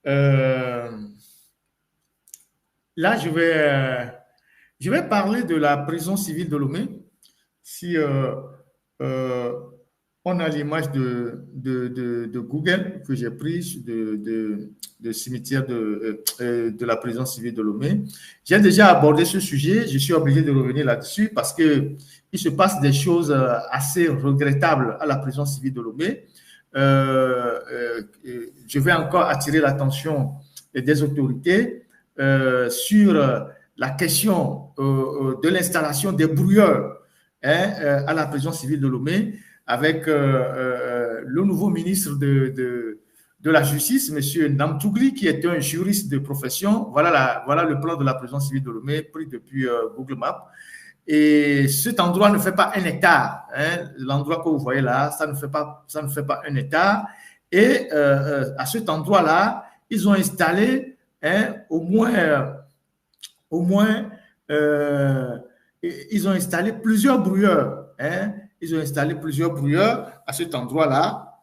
Euh, Là, je vais parler de la prison civile de Lomé. Si euh, on a l'image de Google que j'ai prise de cimetière de la prison civile de Lomé, j'ai déjà abordé ce sujet. Je suis obligé de revenir là-dessus parce que il se passe des choses assez regrettables à la prison civile de Lomé. Je vais encore attirer l'attention des autorités sur la question de l'installation des brouilleurs à la prison civile de Lomé avec le nouveau ministre de la Justice, M. Namtougli, qui est un juriste de profession. Voilà le plan de la prison civile de Lomé pris depuis Google Maps. Et cet endroit ne fait pas un hectare. L'endroit que vous voyez là, ça ne fait pas un hectare. Et à cet endroit-là, ils ont installé au moins ils ont installé plusieurs brouilleurs. Ils ont installé plusieurs brouilleurs à cet endroit-là.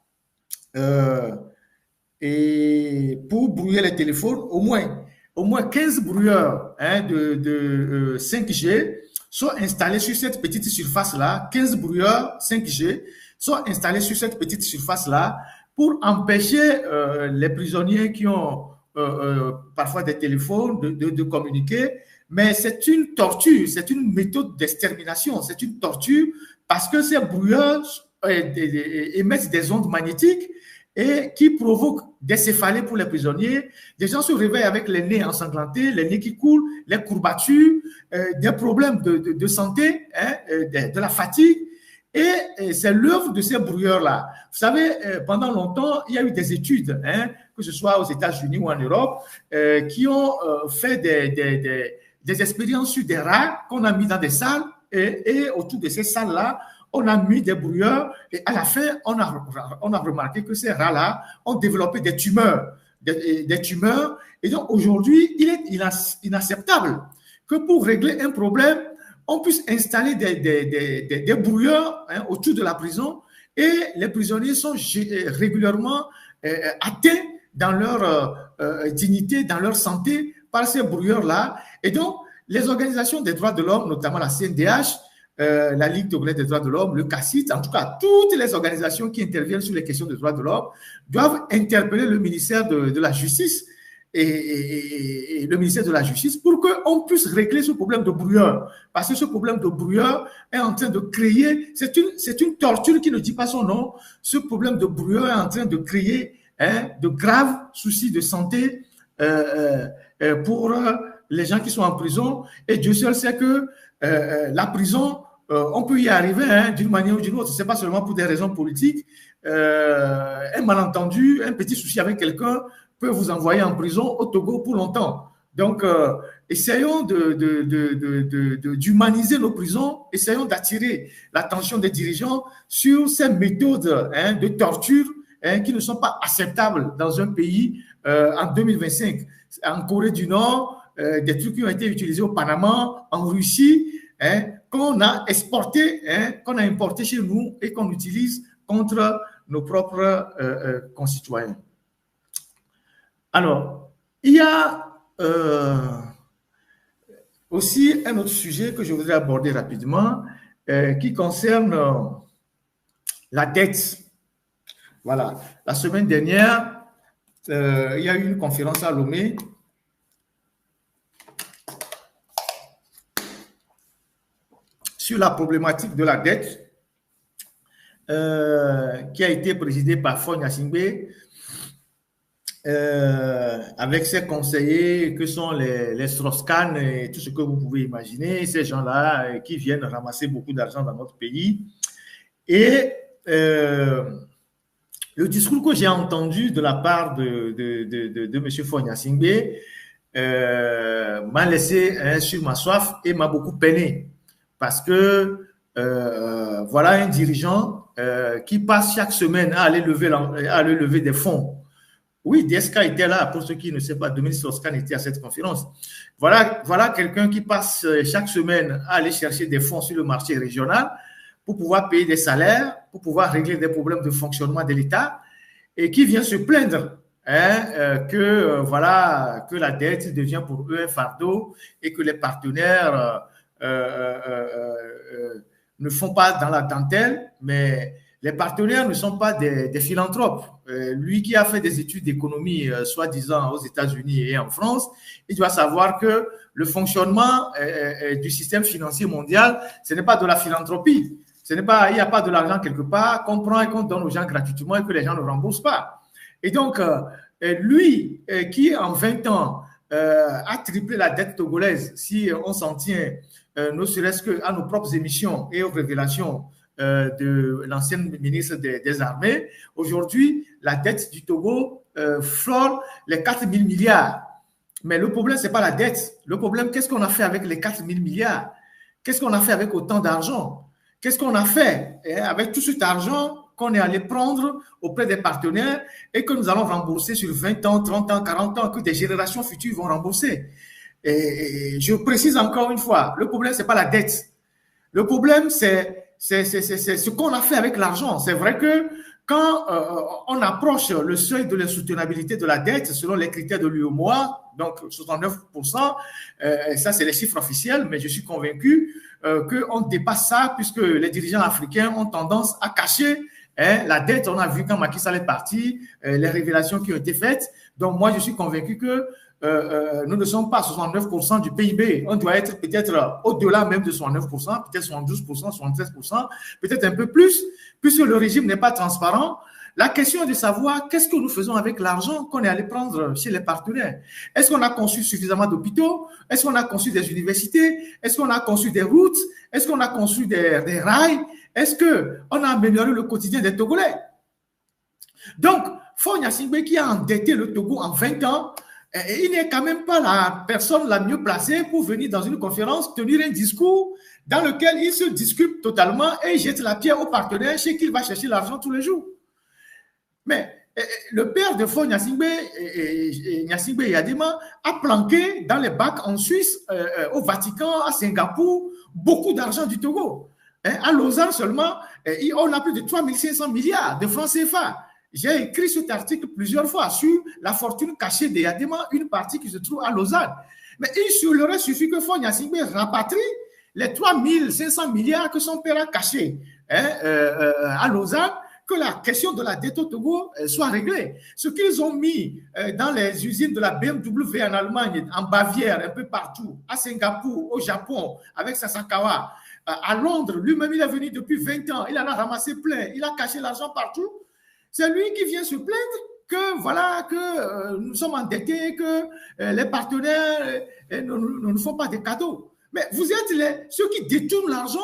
Et pour brouiller les téléphones, au moins 15 brouilleurs de 5G sont installés sur cette petite surface-là. 15 brouilleurs 5G sont installés sur cette petite surface-là pour empêcher les prisonniers qui ont parfois des téléphones de communiquer. Mais c'est une torture, c'est une méthode d'extermination, c'est une torture parce que ces brouilleurs émettent des ondes magnétiques et qui provoquent des céphalées pour les prisonniers. Des gens se réveillent avec les nez ensanglantés, les nez qui coulent, les courbatures, des problèmes de santé, de la fatigue. Et c'est l'œuvre de ces brouilleurs-là. Vous savez, pendant longtemps, il y a eu des études, que ce soit aux États-Unis ou en Europe, qui ont fait des expériences sur des rats qu'on a mis dans des salles et autour de ces salles-là, on a mis des brouilleurs et à la fin, on a remarqué que ces rats-là ont développé des tumeurs. Des tumeurs. Et donc aujourd'hui, il est inacceptable que pour régler un problème, on puisse installer des brouilleurs autour de la prison et les prisonniers sont régulièrement atteints dans leur dignité, dans leur santé par ces brouilleurs-là. Et donc, les organisations des droits de l'homme, notamment la CNDH, la Ligue togolaise des droits de l'homme, le CACIT, en tout cas, toutes les organisations qui interviennent sur les questions des droits de l'homme doivent interpeller le ministère de la Justice et le ministère de la Justice pour qu'on puisse régler ce problème de brouilleur. Parce que ce problème de brouilleur est en train de créer, c'est une torture qui ne dit pas son nom, ce problème de brouilleur est en train de créer de graves soucis de santé pour les gens qui sont en prison. Et Dieu seul sait que la prison, on peut y arriver d'une manière ou d'une autre. Ce n'est pas seulement pour des raisons politiques. Un malentendu, un petit souci avec quelqu'un peut vous envoyer en prison au Togo pour longtemps. Donc, essayons d'humaniser nos prisons, essayons d'attirer l'attention des dirigeants sur ces méthodes de torture qui ne sont pas acceptables dans un pays en 2025. En Corée du Nord, des trucs qui ont été utilisés au Panama, en Russie, qu'on a exporté, qu'on a importé chez nous et qu'on utilise contre nos propres concitoyens. Alors, il y a aussi un autre sujet que je voudrais aborder rapidement qui concerne la dette. Voilà. La semaine dernière, il y a eu une conférence à Lomé sur la problématique de la dette qui a été présidée par Faure Gnassingbé avec ses conseillers que sont les Strauss-Kahn et tout ce que vous pouvez imaginer, ces gens-là qui viennent ramasser beaucoup d'argent dans notre pays. Et le discours que j'ai entendu de la part de M. Faure Gnassingbé m'a laissé sur ma soif et m'a beaucoup peiné. Parce que voilà un dirigeant qui passe chaque semaine à aller lever des fonds. Oui, DSK était là, pour ceux qui ne savent pas, Dominique Strauss-Kahn était à cette conférence. Voilà quelqu'un qui passe chaque semaine à aller chercher des fonds sur le marché régional pour pouvoir payer des salaires, pour pouvoir régler des problèmes de fonctionnement de l'État et qui vient se plaindre hein, voilà, que la dette devient pour eux un fardeau et que les partenaires ne font pas dans la dentelle, mais les partenaires ne sont pas des philanthropes. Lui qui a fait des études d'économie, soi-disant aux États-Unis et en France, il doit savoir que le fonctionnement du système financier mondial, ce n'est pas de la philanthropie. Ce n'est pas, il n'y a pas de l'argent quelque part qu'on prend et qu'on donne aux gens gratuitement et que les gens ne remboursent pas. Et donc, lui qui en 20 ans a triplé la dette togolaise, si on s'en tient ne serait-ce qu'à nos propres émissions et aux révélations de l'ancienne ministre des Armées, aujourd'hui, la dette du Togo frôle les 4 000 milliards. Mais le problème, ce n'est pas la dette. Le problème, qu'est-ce qu'on a fait avec les 4 000 milliards? Qu'est-ce qu'on a fait avec autant d'argent? Qu'est-ce qu'on a fait avec tout cet argent qu'on est allé prendre auprès des partenaires et que nous allons rembourser sur 20 ans, 30 ans, 40 ans, que des générations futures vont rembourser? Et je précise encore une fois, le problème, ce n'est pas la dette. Le problème, c'est ce qu'on a fait avec l'argent. C'est vrai que quand on approche le seuil de l'insoutenabilité de la dette, selon les critères de l'UEMOA, donc 69%, ça c'est les chiffres officiels, mais je suis convaincu qu'on dépasse ça puisque les dirigeants africains ont tendance à cacher la dette. On a vu quand Macky Sall est parti, les révélations qui ont été faites. Donc moi, je suis convaincu que nous ne sommes pas à 69% du PIB. On doit être peut-être au-delà même de 69%, peut-être 72%, 73%, peut-être un peu plus, puisque le régime n'est pas transparent. La question est de savoir qu'est-ce que nous faisons avec l'argent qu'on est allé prendre chez les partenaires. Est-ce qu'on a conçu suffisamment d'hôpitaux? Est-ce qu'on a conçu des universités? Est-ce qu'on a conçu des routes? Est-ce qu'on a conçu des rails? Est-ce qu'on a amélioré le quotidien des Togolais? Donc, Faure Gnassingbé qui a endetté le Togo en 20 ans, il n'est quand même pas la personne la mieux placée pour venir dans une conférence tenir un discours dans lequel il se discute totalement et jette la pierre aux partenaires chez qui il va chercher l'argent tous les jours. Mais le père de Faure Gnassingbé, Gnassingbé Eyadema, a planqué dans les bacs en Suisse, au Vatican, à Singapour, beaucoup d'argent du Togo. À Lausanne seulement, on a plus de 3 500 milliards de francs CFA. J'ai écrit cet article plusieurs fois sur la fortune cachée d'Eyadema, une partie qui se trouve à Lausanne. Mais il aurait suffi que Faure Gnassingbé rapatrie les 3 500 milliards que son père a cachés à Lausanne, que la question de la dette au Togo soit réglée. Ce qu'ils ont mis dans les usines de la BMW en Allemagne, en Bavière, un peu partout, à Singapour, au Japon, avec Sasakawa, à Londres, lui-même il est venu depuis 20 ans, il en a ramassé plein, il a caché l'argent partout. C'est lui qui vient se plaindre que voilà que nous sommes endettés, que les partenaires ne nous font pas des cadeaux. Mais vous êtes ceux qui détournent l'argent,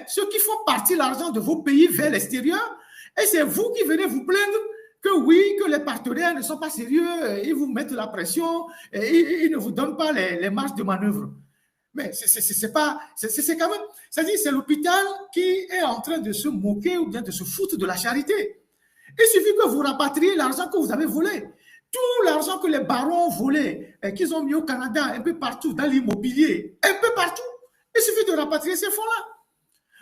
ceux qui font partir l'argent de vos pays vers l'extérieur, et c'est vous qui venez vous plaindre que oui, que les partenaires ne sont pas sérieux, ils vous mettent la pression, et ils ne vous donnent pas les marges de manœuvre. Mais c'est quand même, c'est-à-dire c'est l'hôpital qui est en train de se moquer ou bien de se foutre de la charité. Il suffit que vous rapatriez l'argent que vous avez volé. Tout l'argent que les barons ont volé, qu'ils ont mis au Canada, un peu partout, dans l'immobilier, un peu partout, il suffit de rapatrier ces fonds-là.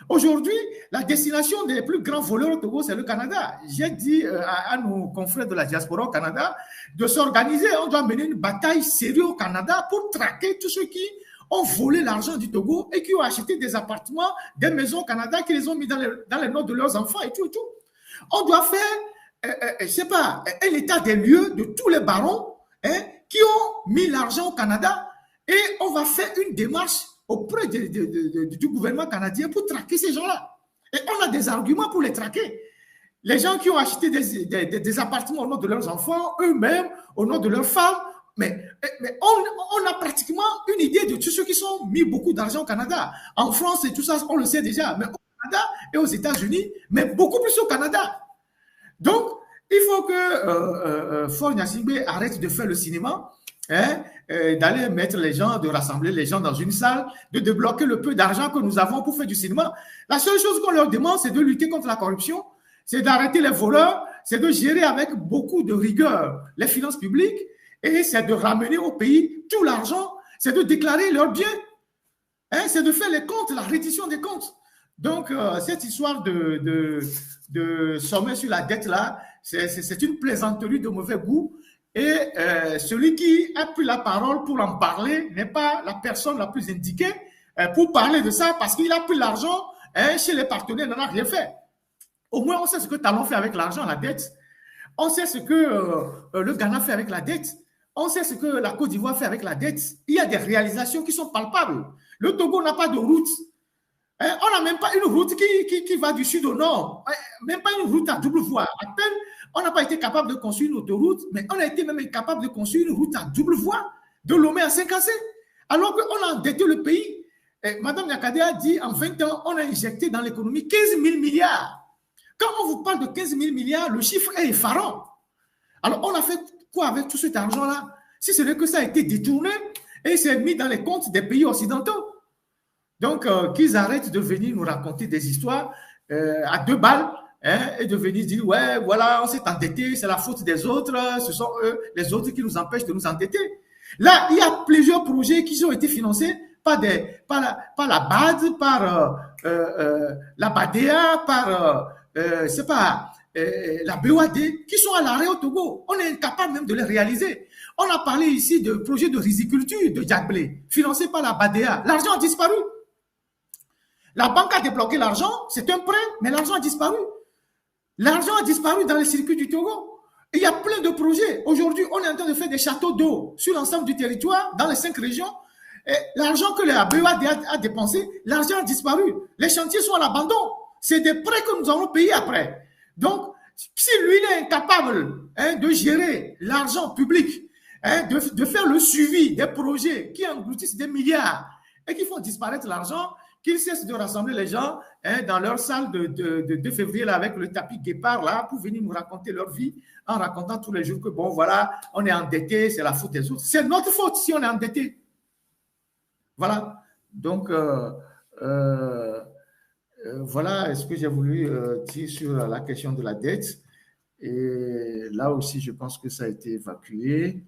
Aujourd'hui, la destination des plus grands voleurs au Togo, c'est le Canada. J'ai dit à nos confrères de la diaspora au Canada de s'organiser. On doit mener une bataille sérieuse au Canada pour traquer tous ceux qui ont volé l'argent du Togo et qui ont acheté des appartements, des maisons au Canada, qui les ont mis dans les noms de leurs enfants et tout et tout. On doit faire, je ne sais pas, un état des lieux de tous les barons qui ont mis l'argent au Canada et on va faire une démarche auprès du gouvernement canadien pour traquer ces gens-là. Et on a des arguments pour les traquer. Les gens qui ont acheté des appartements au nom de leurs enfants, eux-mêmes, au nom de leurs femmes, mais on a pratiquement une idée de tous ceux qui sont mis beaucoup d'argent au Canada. En France et tout ça, on le sait déjà, mais au Canada et aux États-Unis, mais beaucoup plus au Canada. Donc, il faut que Faure Gnassingbé arrête de faire le cinéma, d'aller mettre les gens, de rassembler les gens dans une salle, de débloquer le peu d'argent que nous avons pour faire du cinéma. La seule chose qu'on leur demande, c'est de lutter contre la corruption, c'est d'arrêter les voleurs, c'est de gérer avec beaucoup de rigueur les finances publiques et c'est de ramener au pays tout l'argent, c'est de déclarer leurs biens, c'est de faire les comptes, la reddition des comptes. Donc, cette histoire de sommet sur la dette là, c'est une plaisanterie de mauvais goût. Et celui qui a pris la parole pour en parler n'est pas la personne la plus indiquée pour parler de ça parce qu'il a pris l'argent chez les partenaires, n'en a rien fait. Au moins, on sait ce que Talon fait avec l'argent, la dette. On sait ce que le Ghana fait avec la dette. On sait ce que la Côte d'Ivoire fait avec la dette. Il y a des réalisations qui sont palpables. Le Togo n'a pas de route. On n'a même pas une route qui va du sud au nord. Même pas une route à double voie. À peine, on n'a pas été capable de construire une autoroute, mais on a été même incapable de construire une route à double voie de Lomé à Saint-Cassé. Alors qu'on a endetté le pays. Madame Nyakade a dit, en 20 ans, on a injecté dans l'économie 15 000 milliards. Quand on vous parle de 15 000 milliards, le chiffre est effarant. Alors, on a fait quoi avec tout cet argent-là? Si ce n'est que ça a été détourné et c'est mis dans les comptes des pays occidentaux. Donc, qu'ils arrêtent de venir nous raconter des histoires à 2 balles et de venir dire, ouais, voilà, on s'est endetté, c'est la faute des autres, ce sont eux, les autres qui nous empêchent de nous endetter. Là, il y a plusieurs projets qui ont été financés par la BAD, par la BADEA, par c'est pas la BOAD, qui sont à l'arrêt au Togo. On est incapable même de les réaliser. On a parlé ici de projets de riziculture de Diablé, financés par la BADEA. L'argent a disparu. La banque a débloqué l'argent, c'est un prêt, mais l'argent a disparu. L'argent a disparu dans les circuits du Togo. Et il y a plein de projets. Aujourd'hui, on est en train de faire des châteaux d'eau sur l'ensemble du territoire, dans les 5 régions. L'argent que la BOAD a dépensé, l'argent a disparu. Les chantiers sont à l'abandon. C'est des prêts que nous allons payer après. Donc, si lui il est incapable de gérer l'argent public, de faire le suivi des projets qui engloutissent des milliards et qui font disparaître l'argent, qu'il cesse de rassembler les gens dans leur salle de février là, avec le tapis guépard là, pour venir nous raconter leur vie en racontant tous les jours que bon voilà, on est endetté, c'est la faute des autres. C'est notre faute si on est endetté. Voilà. Donc, voilà ce que j'ai voulu dire sur la question de la dette. Et là aussi, je pense que ça a été évacué.